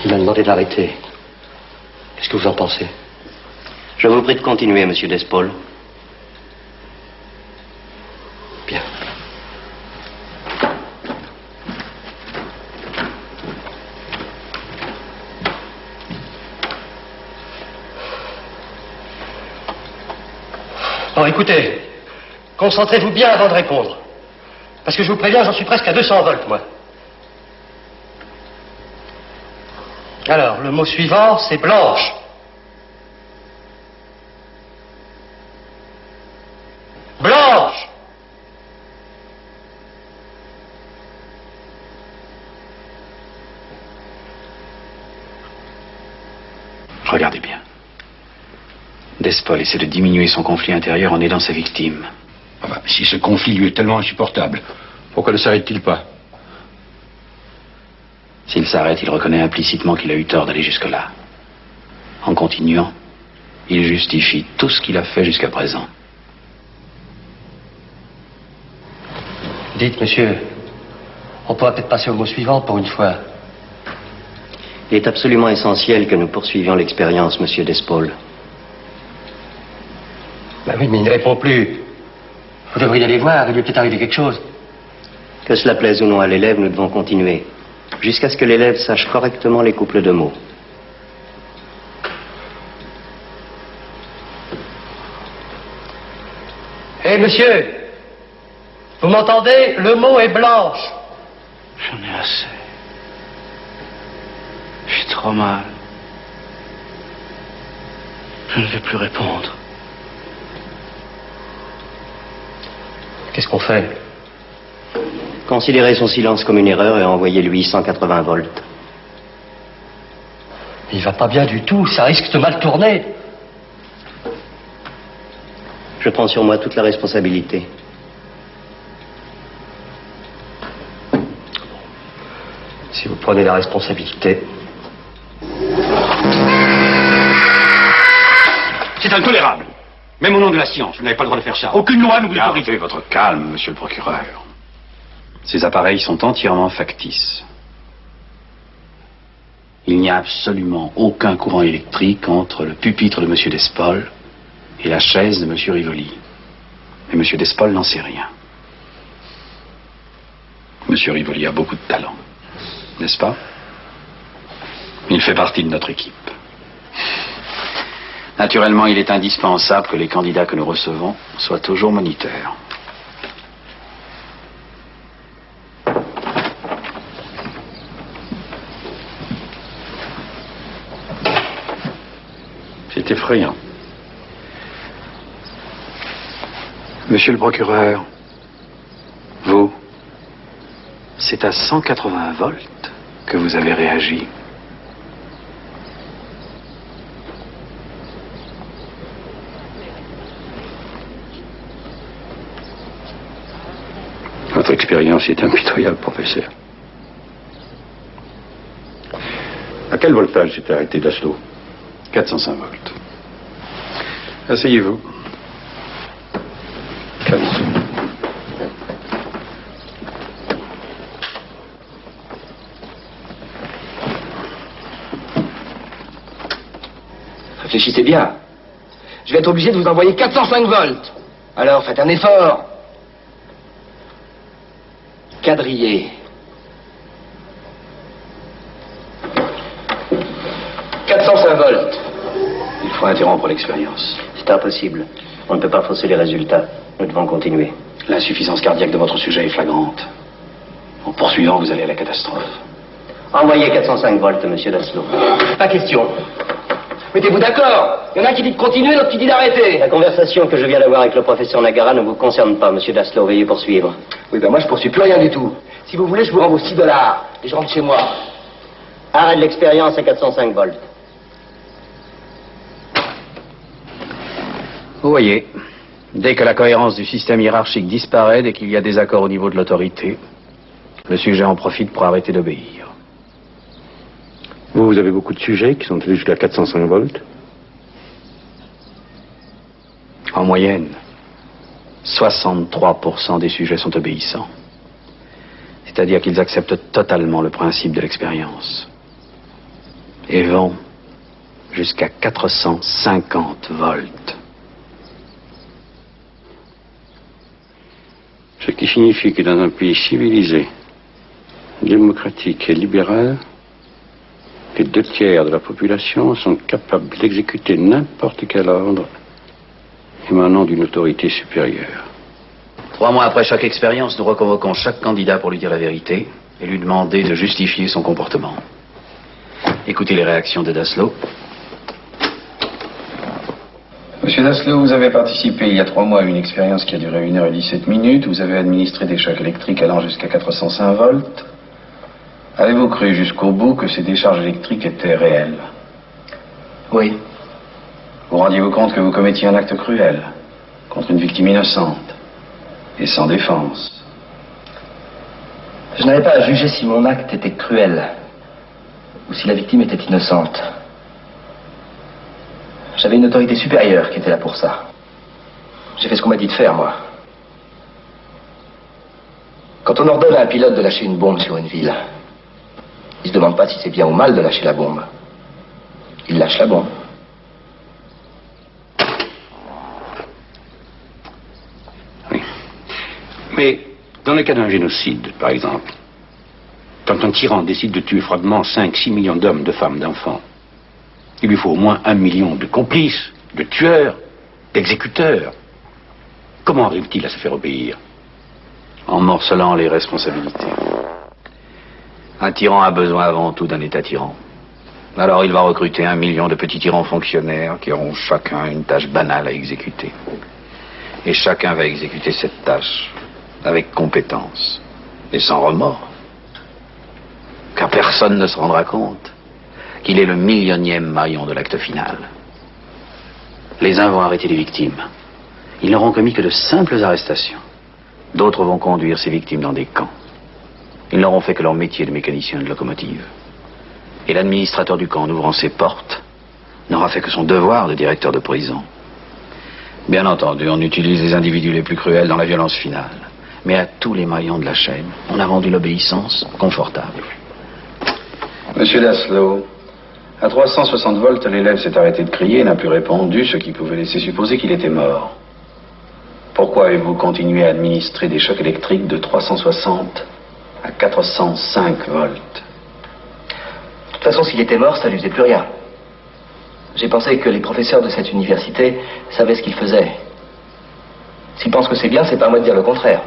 Il m'a demandé de l'arrêter. Qu'est-ce que vous en pensez? Je vous prie de continuer, monsieur Despaul. Bien. Bon, écoutez, concentrez-vous bien avant de répondre. Parce que je vous préviens, j'en suis presque à 200 volts, moi. Alors, le mot suivant, c'est blanche. Blanche! Regardez bien. Despaul essaie de diminuer son conflit intérieur en aidant sa victime. Enfin, si ce conflit lui est tellement insupportable, pourquoi ne s'arrête-t-il pas? S'il s'arrête, il reconnaît implicitement qu'il a eu tort d'aller jusque-là. En continuant, il justifie tout ce qu'il a fait jusqu'à présent. Dites, monsieur, on pourra peut-être passer au mot suivant pour une fois. Il est absolument essentiel que nous poursuivions l'expérience, monsieur Despaul. Ben oui, mais il ne répond plus. Vous devriez aller voir, il lui est peut-être arrivé quelque chose. Que cela plaise ou non à l'élève, nous devons continuer. Jusqu'à ce que l'élève sache correctement les couples de mots. Hé, monsieur, vous m'entendez? Le mot est blanche. J'en ai assez. J'ai trop mal. Je ne vais plus répondre. Qu'est-ce qu'on fait? Considérez son silence comme une erreur et envoyez-lui 180 volts. Il va pas bien du tout, ça risque de mal tourner. Je prends sur moi toute la responsabilité. Si vous prenez la responsabilité. C'est intolérable. Même au nom de la science, vous n'avez pas le droit de faire ça. Aucune loi ne vous autorise. Gardez votre calme, monsieur le procureur. Ces appareils sont entièrement factices. Il n'y a absolument aucun courant électrique entre le pupitre de monsieur Despaul et la chaise de monsieur Rivoli. Mais monsieur Despaul n'en sait rien. Monsieur Rivoli a beaucoup de talent, n'est-ce pas? Il fait partie de notre équipe. Naturellement, il est indispensable que les candidats que nous recevons soient toujours moniteurs. C'est effrayant. Monsieur le procureur, vous, c'est à 180 volts que vous avez réagi. Votre expérience est impitoyable, professeur. À quel voltage s'était arrêté Dassault? 405 volts. Asseyez-vous. Réfléchissez bien. Je vais être obligé de vous envoyer 405 volts. Alors, faites un effort. Quadrillé. 405 volts. Il faut interrompre l'expérience. C'est impossible. On ne peut pas fausser les résultats. Nous devons continuer. L'insuffisance cardiaque de votre sujet est flagrante. En poursuivant, vous allez à la catastrophe. Envoyez 405 volts, monsieur Dassault. Pas question. Mettez-vous d'accord. Il y en a qui dit de continuer, l'autre qui dit d'arrêter. La conversation que je viens d'avoir avec le professeur Nagara ne vous concerne pas, monsieur Dassault. Veuillez poursuivre. Oui, ben moi je poursuis plus rien du tout. Si vous voulez, je vous rends vos $6 et je rentre chez moi. Arrêt de l'expérience à 405 volts. Vous voyez, Dès que la cohérence du système hiérarchique disparaît, dès qu'il y a désaccord au niveau de l'autorité, le sujet en profite pour arrêter d'obéir. Vous avez beaucoup de sujets qui sont allés jusqu'à 405 volts. En moyenne, 63% des sujets sont obéissants. C'est-à-dire qu'ils acceptent totalement le principe de l'expérience. Et vont jusqu'à 450 volts. Ce qui signifie que dans un pays civilisé, démocratique et libéral, les 2/3 de la population sont capables d'exécuter n'importe quel ordre émanant d'une autorité supérieure. 3 mois après chaque expérience, nous reconvoquons chaque candidat pour lui dire la vérité et lui demander de justifier son comportement. Écoutez les réactions de Daslow. Monsieur Daslow, vous avez participé il y a 3 mois à une expérience qui a duré 1 heure et 17 minutes. Vous avez administré des chocs électriques allant jusqu'à 405 volts. Avez-vous cru jusqu'au bout que ces décharges électriques étaient réelles? Oui. Vous rendiez-vous compte que vous commettiez un acte cruel contre une victime innocente et sans défense? Je n'avais pas à juger si mon acte était cruel ou si la victime était innocente. J'avais une autorité supérieure qui était là pour ça. J'ai fait ce qu'on m'a dit de faire, moi. Quand on ordonne à un pilote de lâcher une bombe sur une ville, il ne se demande pas si c'est bien ou mal de lâcher la bombe. Il lâche la bombe. Oui. Mais dans le cas d'un génocide, par exemple, quand un tyran décide de tuer froidement 5-6 millions d'hommes, de femmes, d'enfants, il lui faut au moins 1 million de complices, de tueurs, d'exécuteurs. Comment arrive-t-il à se faire obéir? En morcelant les responsabilités. Un tyran a besoin avant tout d'un État tyran. Alors il va recruter 1 million de petits tyrans fonctionnaires qui auront chacun une tâche banale à exécuter. Et chacun va exécuter cette tâche avec compétence et sans remords. Car personne ne se rendra compte qu'il est le 1000000e maillon de l'acte final. Les uns vont arrêter les victimes. Ils n'auront commis que de simples arrestations. D'autres vont conduire ces victimes dans des camps. Ils n'auront fait que leur métier de mécanicien de locomotive. Et l'administrateur du camp, en ouvrant ses portes, n'aura fait que son devoir de directeur de prison. Bien entendu, on utilise les individus les plus cruels dans la violence finale. Mais à tous les maillons de la chaîne, on a rendu l'obéissance confortable. Monsieur Daslow, à 360 volts, l'élève s'est arrêté de crier et n'a plus répondu, ce qui pouvait laisser supposer qu'il était mort. Pourquoi avez-vous continué à administrer des chocs électriques de 360 à 405 volts? De toute façon, s'il était mort, ça ne lui faisait plus rien. J'ai pensé que les professeurs de cette université savaient ce qu'ils faisaient. S'ils pensent que c'est bien, c'est pas à moi de dire le contraire.